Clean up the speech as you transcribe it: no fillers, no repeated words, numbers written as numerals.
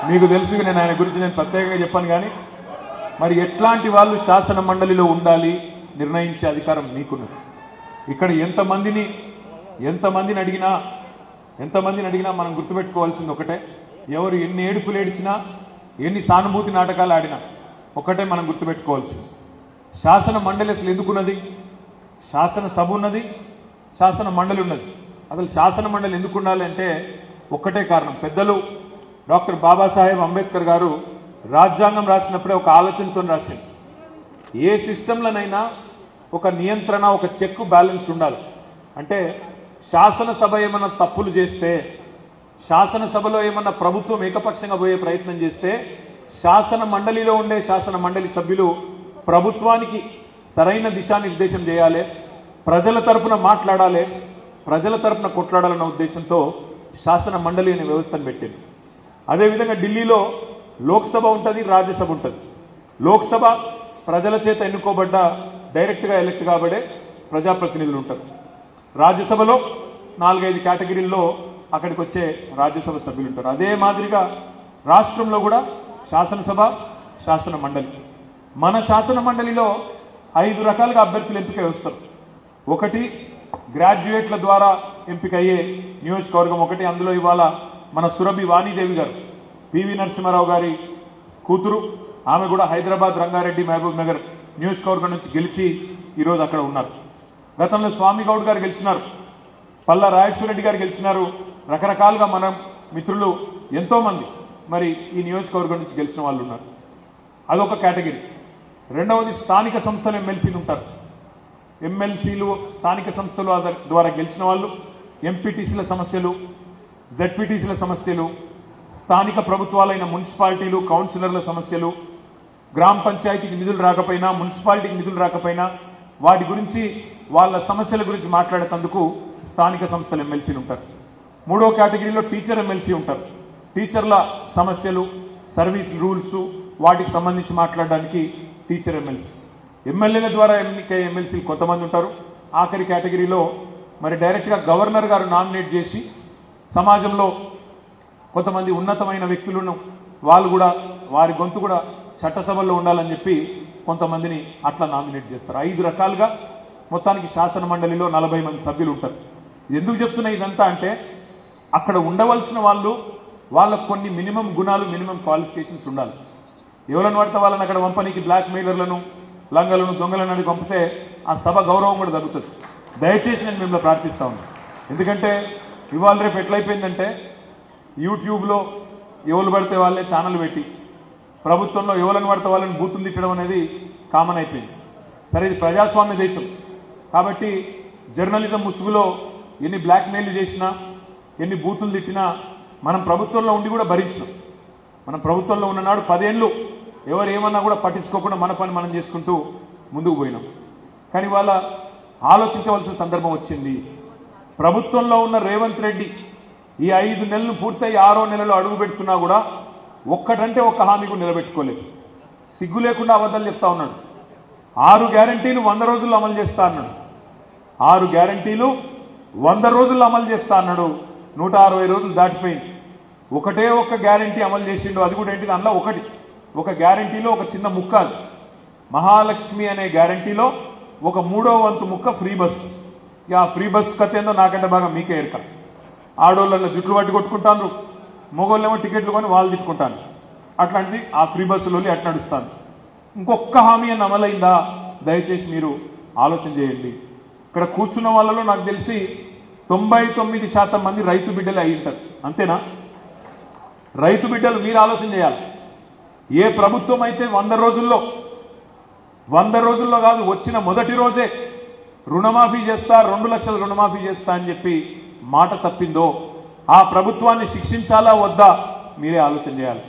మీకు తెలుసు నేను ఆయన గురించి నేను ప్రత్యేకంగా చెప్పాను కానీ మరి ఎట్లాంటి వాళ్ళు శాసన మండలిలో ఉండాలి నిర్ణయించే అధికారం మీకున్నది. ఇక్కడ ఎంతమందిని అడిగినా మనం గుర్తుపెట్టుకోవాల్సింది ఒకటే, ఎవరు ఎన్ని ఏడుపులు ఏడిచినా ఎన్ని సానుభూతి నాటకాలు ఆడినా ఒకటే మనం గుర్తుపెట్టుకోవాల్సింది, శాసన మండలి అసలు ఎందుకున్నది? శాసనసభ ఉన్నది, శాసన మండలి ఉన్నది. అసలు శాసన మండలి ఎందుకు ఉండాలి అంటే ఒక్కటే కారణం. పెద్దలు డాక్టర్ బాబాసాహెబ్ అంబేద్కర్ గారు రాజ్యాంగం రాసినప్పుడే ఒక ఆలోచనతో రాసింది. ఏ సిస్టంలోనైనా ఒక నియంత్రణ, ఒక చెక్ బ్యాలెన్స్ ఉండాలి. అంటే శాసనసభ ఏమన్నా తప్పులు చేస్తే, శాసనసభలో ఏమన్నా ప్రభుత్వం ఏకపక్షంగా పోయే ప్రయత్నం చేస్తే శాసన మండలిలో ఉండే శాసన మండలి సభ్యులు ప్రభుత్వానికి సరైన దిశానిర్దేశం చేయాలి, ప్రజల తరపున మాట్లాడాలి, ప్రజల తరపున కొట్లాడాలన్న ఉద్దేశంతో శాసన మండలి అనే వ్యవస్థను పెట్టింది. అదేవిధంగా ఢిల్లీలో లోక్సభ ఉంటుంది, రాజ్యసభ ఉంటుంది. లోక్సభ ప్రజల చేత ఎన్నుకోబడ్డ డైరెక్ట్గా ఎలక్ట్ కాబడే ప్రజాప్రతినిధులు ఉంటారు. రాజ్యసభలో 4-5 కేటగిరీల్లో అక్కడికి వచ్చే రాజ్యసభ సభ్యులు ఉంటారు. అదే మాదిరిగా రాష్ట్రంలో కూడా శాసనసభ, శాసన మండలి. మన శాసన మండలిలో 5 రకాలుగా అభ్యర్థులు ఎంపిక వస్తారు. ఒకటి గ్రాడ్యుయేట్ల ద్వారా ఎంపికయ్యే నియోజకవర్గం ఒకటి. అందులో ఇవాళ మన సురభి వాణీదేవి గారు, పివి నరసింహారావు గారి కూతురు, ఆమె కూడా హైదరాబాద్, రంగారెడ్డి, మహబూబ్ నగర్ నియోజకవర్గం నుంచి గెలిచి ఈరోజు అక్కడ ఉన్నారు. గతంలో స్వామి గౌడ్ గారు గెలిచినారు, పల్లా రాజేశ్వర రెడ్డి గారు గెలిచినారు. రకరకాలుగా మన మిత్రులు ఎంతోమంది మరి ఈ నియోజకవర్గం నుంచి గెలిచిన వాళ్ళు ఉన్నారు. అదొక కేటగిరీ. రెండవది స్థానిక సంస్థలు ఎమ్మెల్సీలు ఉంటారు. ఎమ్మెల్సీలు స్థానిక సంస్థలు ద్వారా గెలిచిన వాళ్ళు ఎంపీటీసీల సమస్యలు, జెడ్పీటీసీల సమస్యలు, స్థానిక ప్రభుత్వాలైన మున్సిపాలిటీలు, కౌన్సిలర్ల సమస్యలు, గ్రామ పంచాయతీకి నిధులు రాకపోయినా, మున్సిపాలిటీకి నిధులు రాకపోయినా వాటి గురించి, వాళ్ళ సమస్యల గురించి మాట్లాడేందుకు స్థానిక సంస్థల ఎమ్మెల్సీలు ఉంటారు. మూడో కేటగిరీలో టీచర్ ఎమ్మెల్సీ ఉంటారు. టీచర్ల సమస్యలు, సర్వీస్ రూల్స్, వాటికి సంబంధించి మాట్లాడడానికి టీచర్ ఎమ్మెల్సీ. ఎమ్మెల్యేల ద్వారా ఎన్నికయ్యే ఎమ్మెల్సీలు కొంతమంది ఉంటారు. ఆఖరి కేటగిరీలో మరి డైరెక్ట్గా గవర్నర్ గారు నామినేట్ చేసి సమాజంలో కొంతమంది ఉన్నతమైన వ్యక్తులను వాళ్ళు కూడా వారి గొంతు కూడా చట్టసభల్లో ఉండాలని చెప్పి కొంతమందిని అట్లా నామినేట్ చేస్తారు. 5 రకాలుగా మొత్తానికి శాసన మండలిలో 40 మంది సభ్యులు ఉంటారు. ఎందుకు చెప్తున్నా ఇదంతా అంటే అక్కడ ఉండవలసిన వాళ్ళకు కొన్ని మినిమం గుణాలు, మినిమం క్వాలిఫికేషన్స్ ఉండాలి. ఎవరైనా పడితే వాళ్ళని అక్కడ పంపనీకి బ్లాక్ మెయిలర్లను, లంగలను, దొంగలను అడిగి పంపితే ఆ సభ గౌరవం కూడా తగ్గుతుంది. దయచేసి నేను మిమ్మల్ని ప్రార్థిస్తా ఉన్నాను. ఎందుకంటే ఇవాళ రేపు ఎట్లయిపోయిందంటే యూట్యూబ్లో ఎవరు పడితే వాళ్ళే ఛానల్ పెట్టి ప్రభుత్వంలో ఎవరిని పడితే వాళ్ళని బూతులు తిట్టడం అనేది కామన్ అయిపోయింది. సరే, ఇది ప్రజాస్వామ్య దేశం కాబట్టి జర్నలిజం ముసుగులో ఎన్ని బ్లాక్ మెయిల్ చేసినా, ఎన్ని బూతులు తిట్టినా మనం ప్రభుత్వంలో ఉండి కూడా భరించినాం. మనం ప్రభుత్వంలో ఉన్ననాడు 10 ఏళ్ళు ఎవరు ఏమన్నా కూడా పట్టించుకోకుండా మన పని మనం చేసుకుంటూ ముందుకు పోయినాం. కానీ వాళ్ళ ఆలోచించవలసిన సందర్భం వచ్చింది. ప్రభుత్వంలో ఉన్న రేవంత్ రెడ్డి ఈ 5 నెలలు పూర్తయి 6వ నెలలో అడుగు పెడుతున్నా కూడా ఒక్కటంటే ఒక్క హామీ కూడా నిలబెట్టుకోలేదు. సిగ్గు లేకుండా అబద్ధాలు చెప్తా ఉన్నాడు. 6 గ్యారంటీలు 100 రోజుల్లో అమలు చేస్తా అన్నాడు. 6 గ్యారంటీలు 100 రోజుల్లో అమలు చేస్తా అన్నాడు. 160 రోజులు దాటిపోయింది. ఒకటే ఒక్క గ్యారంటీ అమలు చేసిండు. అది కూడా ఏంటిది, అందులో ఒక గ్యారంటీలో ఒక చిన్న ముక్క, అది మహాలక్ష్మి అనే గ్యారంటీలో ఒక 3వ వంతు ముక్క ఫ్రీ బస్సు. ఇక ఆ ఫ్రీ బస్సు కథ ఏందో నాకంటే బాగా మీకే ఎరక. ఆడోళ్ళ జుట్లు పట్టి కొట్టుకుంటాను, మగోళ్ళేమో టికెట్లు కొని వాళ్ళు తిట్టుకుంటాను. అట్లాంటిది ఆ ఫ్రీ బస్సులో అట్లా నడుస్తాను. ఇంకొక హామీ అని అమలైందా? దయచేసి మీరు ఆలోచన చేయండి. ఇక్కడ కూర్చున్న వాళ్ళలో నాకు తెలిసి 99% మంది రైతు బిడ్డలే అయి ఉంటారు. అంతేనా? రైతు బిడ్డలు మీరు ఆలోచన చేయాలి. ఏ ప్రభుత్వం అయితే 100 రోజుల్లో కాదు, వచ్చిన మొదటి రోజే రుణమాఫీ చేస్తా, 2 లక్షల రుణమాఫీ చేస్తా అని చెప్పి మాట తప్పిందో ఆ ప్రభుత్వాన్ని శిక్షించాలా వద్దా మీరే ఆలోచన చేయాలి.